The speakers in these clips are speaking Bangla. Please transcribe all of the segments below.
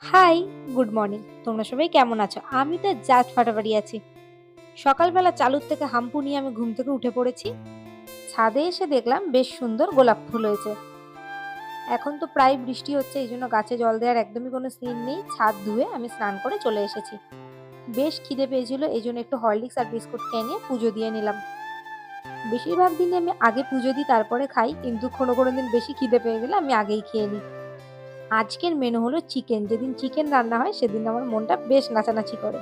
High, good morning. তোমরা সবাই কেমন আছো? আমি তো জাস্ট ফাটাফাটি আছি। সকালবেলা চালুর থেকে হাম্পু নিয়ে আমি ঘুম থেকে উঠে পড়েছি। ছাদে এসে দেখলাম বেশ সুন্দর গোলাপ ফুল হয়েছে। এখন তো প্রায় বৃষ্টি হচ্ছে, এই জন্য গাছে জল দেওয়ার একদমই কোনো সিন নেই। ছাদ ধুয়ে আমি স্নান করে চলে এসেছি। বেশ খিদে পেয়েছিল, এই জন্য একটু হরলিক্স আর বিস্কুট খেয়ে নিয়ে পুজো দিয়ে নিলাম। বেশিরভাগ দিনে আমি আগে পুজো দিই তারপরে খাই, কিন্তু কোনো কোনো দিন বেশি খিদে পেয়ে গেলে আমি আগেই খেয়ে নিই। আজকের মেনু হলো চিকেন। যেদিন চিকেন রান্না হয় সেদিন আমার মনটা বেশ নাচানাচি করে।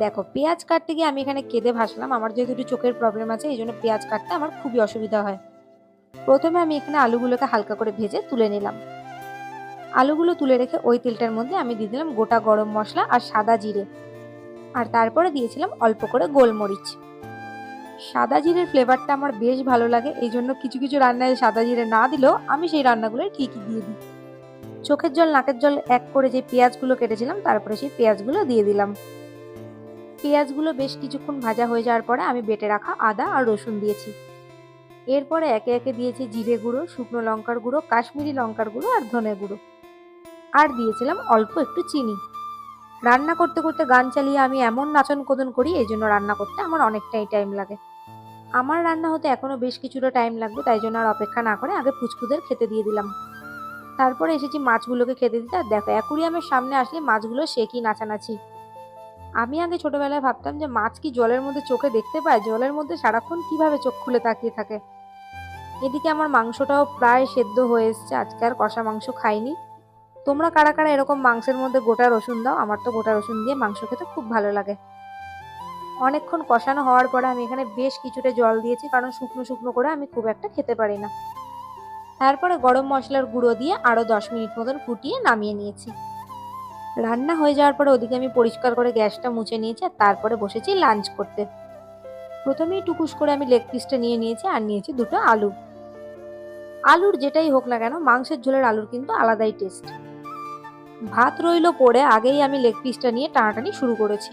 দেখো, পেঁয়াজ কাটতে গিয়ে আমি এখানে কেঁদে ভাসলাম। আমার যেহেতু একটু চোখের প্রবলেম আছে, এই জন্য পেঁয়াজ কাটতে আমার খুবই অসুবিধা হয়। প্রথমে আমি এখানে আলুগুলোকে হালকা করে ভেজে তুলে নিলাম। আলুগুলো তুলে রেখে ওই তেলটার মধ্যে আমি দিয়ে দিলাম গোটা গরম মশলা আর সাদা জিরে। আর তারপরে দিয়েছিলাম অল্প করে গোলমরিচ। সাদা জিরের ফ্লেভারটা আমার বেশ ভালো লাগে, এই জন্য কিছু কিছু রান্নায় সাদা জিরে না দিলেও আমি সেই রান্নাগুলো ঠিকই দিয়ে দিই। চোখের জল নাকের জল এক করে যে পেঁয়াজগুলো কেটেছিলাম, তারপরে সেই পেঁয়াজগুলো দিয়ে দিলাম। পেঁয়াজগুলো বেশ কিছুক্ষণ ভাজা হয়ে যাওয়ার পরে আমি বেটে রাখা আদা আর রসুন দিয়েছি। এরপরে একে একে দিয়েছি জিরে গুঁড়ো, শুকনো লঙ্কার গুঁড়ো, কাশ্মীরি লঙ্কার গুঁড়ো আর ধনে গুঁড়ো। আর দিয়েছিলাম অল্প একটু চিনি। রান্না করতে করতে গান চালিয়ে আমি এমন নাচন কোদন করি, এই জন্য রান্না করতে আমার অনেকটাই টাইম লাগে। আমার রান্না হতে এখনো বেশ কিছুটা টাইম লাগবে, তাই জন্য আর অপেক্ষা না করে আগে পুচকুদের খেতে দিয়ে দিলাম। তারপরে এসেছি মাছগুলোকে খেতে দিতে। আর দেখো, অ্যাকুরিয়ামের সামনে আসলে মাছগুলো সে কি নাচানাচি। আমি আগে ছোটবেলায় ভাবতাম যে মাছ কি জলের মধ্যে চোখে দেখতে পায়, জলের মধ্যে সারাক্ষণ কিভাবে চোখ খুলে তাকিয়ে থাকে। এদিকে আমার মাংসটাও প্রায় সেদ্ধ হয়ে এসছে, আজকে আর কষা মাংস খাইনি। তোমরা কারা কারা এরকম মাংসের মধ্যে গোটা রসুন দাও? আমার তো গোটা রসুন দিয়ে মাংস খেতে খুব ভালো লাগে। অনেকক্ষণ কষানো হওয়ার পরে আমি এখানে বেশ কিছুটা জল দিয়েছি, কারণ শুকনো শুকনো করে আমি খুব একটা খেতে পারি না। তারপরে গরম মশলার গুঁড়ো দিয়ে আরো 10 মিনিট মতন ফুটিয়ে নামিয়ে নিয়েছি। রান্না হয়ে যাওয়ার পরে ওদিকে আমি পরিষ্কার করে গ্যাসটা মুছে নিয়েছি, আর তারপরে বসেছি লাঞ্চ করতে। প্রথমেই টুকুস করে আমি লেগ পিসটা নিয়ে নিয়েছি, আর নিয়েছি দুটো আলু। আলুর যেটাই হোক না কেন, মাংসের ঝোলের আলুর কিন্তু আলাদাই টেস্ট। ভাত রইলো পড়ে, আগেই আমি লেগ পিসটা নিয়ে টানাটানি শুরু করেছি।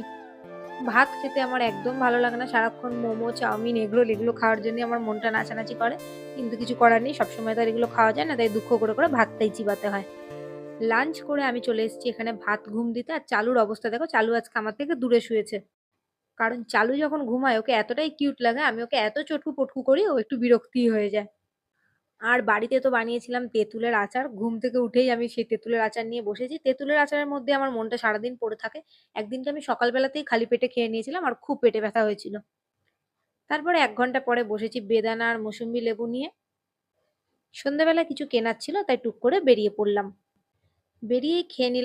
ভাত খেতে আমার একদম ভালো লাগে না, সারাক্ষণ মোমো, চাউমিন, এগরোল এগুলো খাওয়ার জন্য আমার মনটা নাচানাচি করে। কিন্তু কিছু করার নেই, সবসময় তো আর এগুলো খাওয়া যায় না, তাই দুঃখ করে করে ভাতটাই চিবাতে হয়। লাঞ্চ করে আমি চলে এসেছি এখানে ভাত ঘুম দিতে। আর চালুর অবস্থা দেখো, চালু আজকে আমার থেকে দূরে শুয়েছে। কারণ চালু যখন ঘুমায় ওকে এতটাই কিউট লাগে, আমি ওকে এত চটকু পটকু করি, ও একটু বিরক্তিই হয়ে যায়। আর বাড়িতে তো বানিয়েছিলাম তেঁতুলের আচার। ঘুম থেকে উঠেই আমি সেই তেঁতুলের আচার নিয়ে বসেছি। তেঁতুলের আচারের মধ্যে আমার মনটা সারাদিন পড়ে থাকে। একদিনকে আমি সকালবেলাতেই খালি পেটে খেয়ে নিয়েছিলাম, আর খুব পেটে ব্যথা হয়েছিল। তারপরে ১ ঘন্টা পরে বসেছি বেদানা আর মৌসুম্বি লেবু নিয়ে। সন্ধ্যাবেলা কিছু কেনার ছিল, তাই টুক করে বেরিয়ে পড়লাম। বেরিয়েই খেয়ে নিলাম